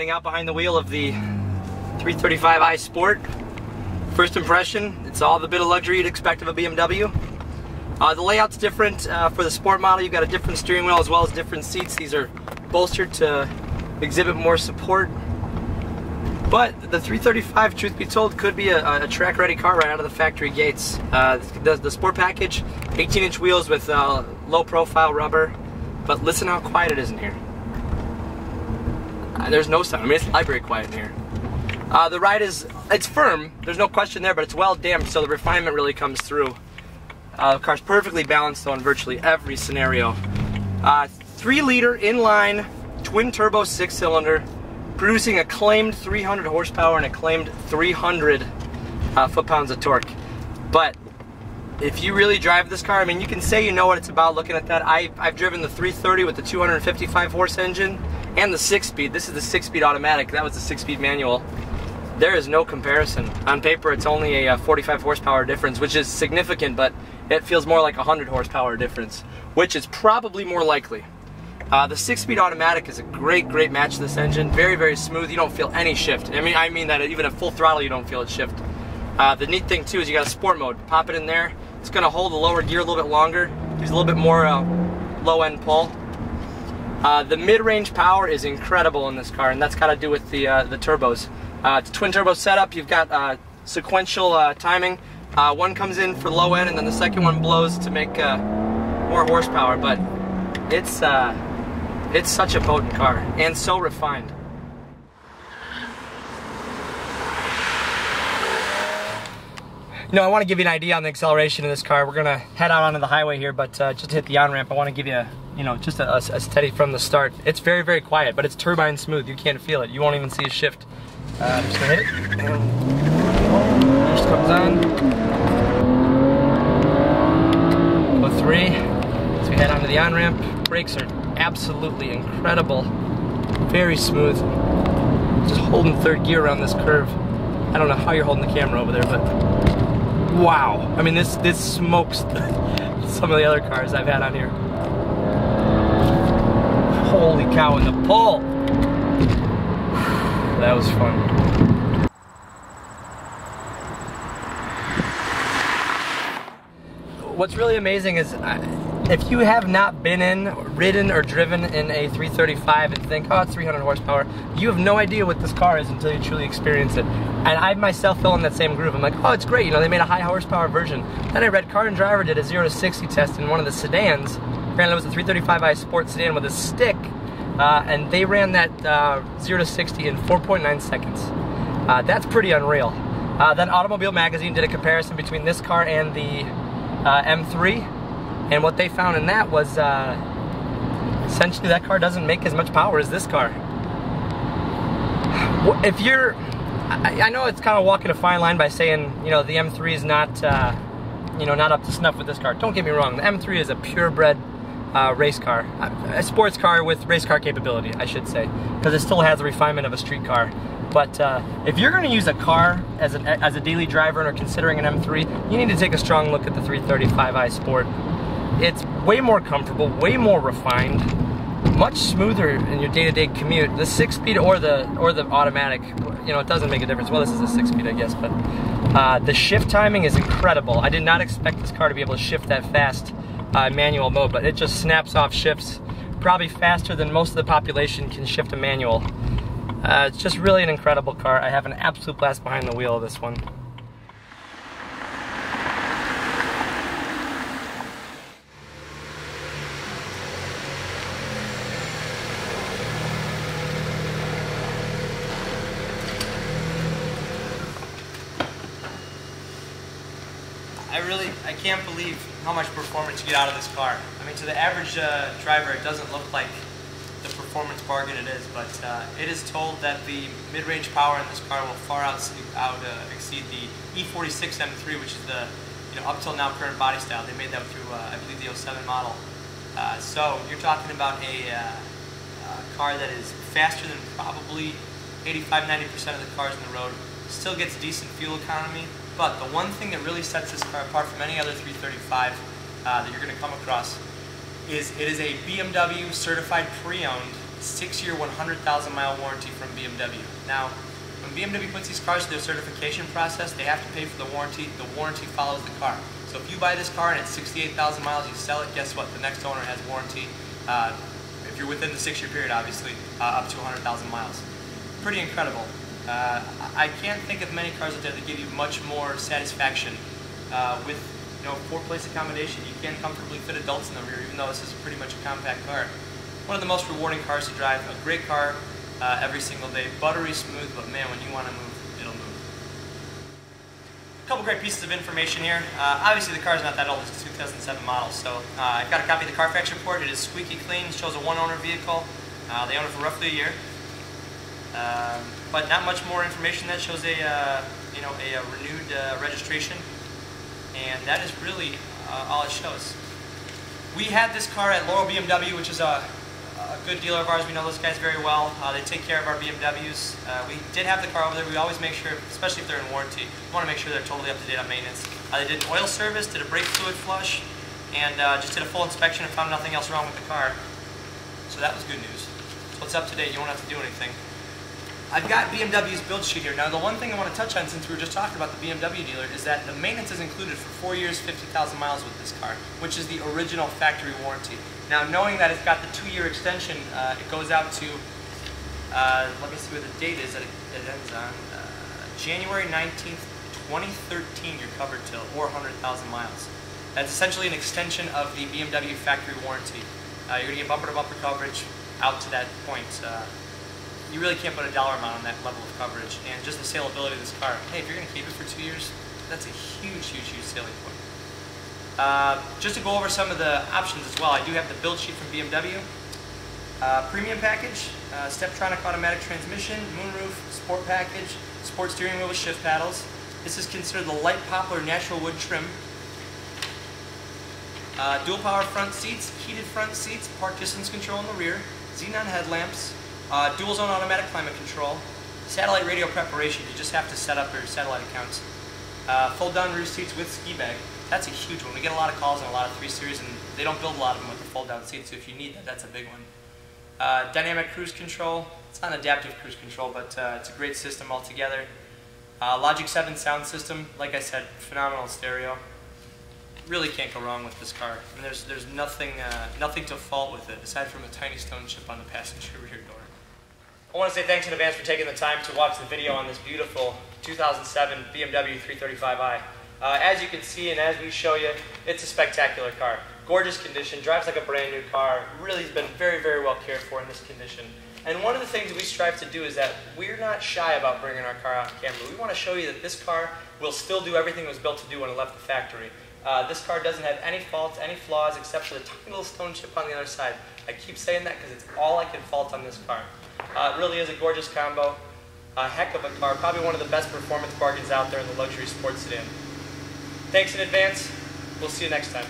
Heading out behind the wheel of the 335i Sport. First impression, it's all the bit of luxury you'd expect of a BMW. The layout's different for the Sport model. You've got a different steering wheel as well as different seats. These are bolstered to exhibit more support. But the 335, truth be told, could be a track-ready car right out of the factory gates. The Sport package, 18-inch wheels with low-profile rubber. But listen how quiet it is in here. There's no sound. I mean, it's library quiet in here. The ride it's firm, there's no question there, but it's well damped, so the refinement really comes through. The car's perfectly balanced though in virtually every scenario. 3-liter inline twin-turbo 6-cylinder, producing a claimed 300 horsepower and a claimed 300 foot-pounds of torque. But if you really drive this car, I mean, you can say you know what it's about looking at that. I've driven the 330 with the 255 horse engine and the 6-speed. This is the 6-speed automatic. That was the 6-speed manual. There is no comparison. On paper, it's only a 45 horsepower difference, which is significant, but it feels more like a 100 horsepower difference, which is probably more likely. The 6-speed automatic is a great match to this engine. Very, very smooth. You don't feel any shift. I mean that even at full throttle, you don't feel it shift. The neat thing too is you got a sport mode. Pop it in there. It's going to hold the lower gear a little bit longer. Gives a little bit more low-end pull. The mid-range power is incredible in this car, and that's got to do with the turbos. It's a twin-turbo setup. You've got sequential timing. One comes in for low end, and then the second one blows to make more horsepower. But it's such a potent car, and so refined. You know, I want to give you an idea on the acceleration of this car. We're gonna head out onto the highway here, but just to hit the on-ramp, I want to give you just a steady from the start. It's very, very quiet, but it's turbine smooth. You can't feel it. You won't even see a shift. I'm just gonna hit it, and just comes on. Go 3. So we head onto the on-ramp. Brakes are absolutely incredible. Very smooth. Just holding third gear around this curve. I don't know how you're holding the camera over there, but wow. I mean, this smokes some of the other cars I've had on here. Holy cow, and the pull! That was fun. What's really amazing is if you have not been in, ridden, or driven in a 335 and think, oh, it's 300 horsepower, you have no idea what this car is until you truly experience it. And I myself fell in that same groove. I'm like, oh, it's great, they made a high horsepower version. Then I read Car and Driver did a 0 to 60 test in one of the sedans. Granted, it was a 335i Sport sedan with a stick, and they ran that 0 to 60 in 4.9 seconds. That's pretty unreal. Then Automobile Magazine did a comparison between this car and the M3, and what they found in that was essentially that car doesn't make as much power as this car. If you're, I know it's kind of walking a fine line by saying, the M3 is not, not up to snuff with this car. Don't get me wrong, the M3 is a purebred race car, a sports car with race car capability, I should say, because it still has the refinement of a street car. But if you're going to use a car as a daily driver and are considering an M3, you need to take a strong look at the 335i Sport. It's way more comfortable, way more refined, much smoother in your day-to-day commute. The 6-speed or the automatic, it doesn't make a difference. Well, this is a 6-speed, I guess, but the shift timing is incredible. I did not expect this car to be able to shift that fast manual mode, but it just snaps off shifts probably faster than most of the population can shift a manual. It's just really an incredible car. I have an absolute blast behind the wheel of this one. I can't believe how much performance you get out of this car. I mean, to the average driver, it doesn't look like the performance bargain it is, but it is told that the mid-range power in this car will far exceed the E46 M3, which is the up till now current body style. They made that through I believe the 07 model. So you're talking about a car that is faster than probably 85–90% of the cars on the road. Still gets decent fuel economy. But the one thing that really sets this car apart from any other 335 that you're going to come across is it is a BMW certified pre-owned 6-year, 100,000-mile warranty from BMW. Now, when BMW puts these cars through their certification process, they have to pay for the warranty. The warranty follows the car. So if you buy this car and it's 68,000 miles, you sell it, guess what? The next owner has warranty. If you're within the 6-year period, obviously, up to 100,000 miles. Pretty incredible. I can't think of many cars out there that give you much more satisfaction with 4-place accommodation. You can comfortably fit adults in the rear, even though this is pretty much a compact car. One of the most rewarding cars to drive. A great car every single day. Buttery smooth, but man, when you want to move, it'll move. A couple great pieces of information here. Obviously, the car is not that old. It's a 2007 model, so I've got a copy of the Carfax report. It is squeaky clean. It shows a one-owner vehicle. They own it for roughly a year. But not much more information. That shows a renewed registration, and that is really all it shows. We had this car at Laurel BMW, which is a good dealer of ours. We know those guys very well. They take care of our BMWs. We did have the car over there. We always make sure, especially if they're in warranty, we want to make sure they're totally up to date on maintenance. They did an oil service, did a brake fluid flush, and just did a full inspection and found nothing else wrong with the car. So that was good news. So it's up to date. You won't have to do anything. I've got BMW's build sheet here. Now, the one thing I want to touch on, since we were just talking about the BMW dealer, is that the maintenance is included for 4 years, 50,000 miles with this car, which is the original factory warranty. Now, knowing that it's got the 2-year extension, it goes out to, let me see what the date is that it ends on, January 19th, 2013, you're covered till, or 100,000 miles. That's essentially an extension of the BMW factory warranty. You're going to get bumper-to-bumper coverage out to that point. You really can't put a dollar amount on that level of coverage, and just the saleability of this car. Hey, if you're going to keep it for 2 years, that's a huge, huge, huge selling point. Just to go over some of the options as well, I do have the build sheet from BMW. Premium package, Steptronic automatic transmission, moonroof, sport package, sport steering wheel with shift paddles. This is considered the light poplar natural wood trim. Dual power front seats, heated front seats, park distance control in the rear, xenon headlamps, dual zone automatic climate control, satellite radio preparation. You just have to set up your satellite accounts. Fold down rear seats with ski bag. That's a huge one. We get a lot of calls on a lot of 3 Series, and they don't build a lot of them with the fold down seats, so if you need that, that's a big one. Dynamic cruise control. It's not an adaptive cruise control, but it's a great system altogether. Logic 7 sound system. Like I said, phenomenal stereo. Really can't go wrong with this car. I mean, there's nothing to fault with it, aside from a tiny stone chip on the passenger rear door. I want to say thanks in advance for taking the time to watch the video on this beautiful 2007 BMW 335i. As you can see and as we show you, it's a spectacular car. Gorgeous condition, drives like a brand new car, really has been very, very well cared for in this condition. And one of the things that we strive to do is that we're not shy about bringing our car out on camera. We want to show you that this car will still do everything it was built to do when it left the factory. This car doesn't have any faults, any flaws, except for the tiny little stone chip on the other side. I keep saying that because it's all I can fault on this car. It really is a gorgeous combo, a heck of a car, probably one of the best performance bargains out there in the luxury sports sedan. Thanks in advance. We'll see you next time.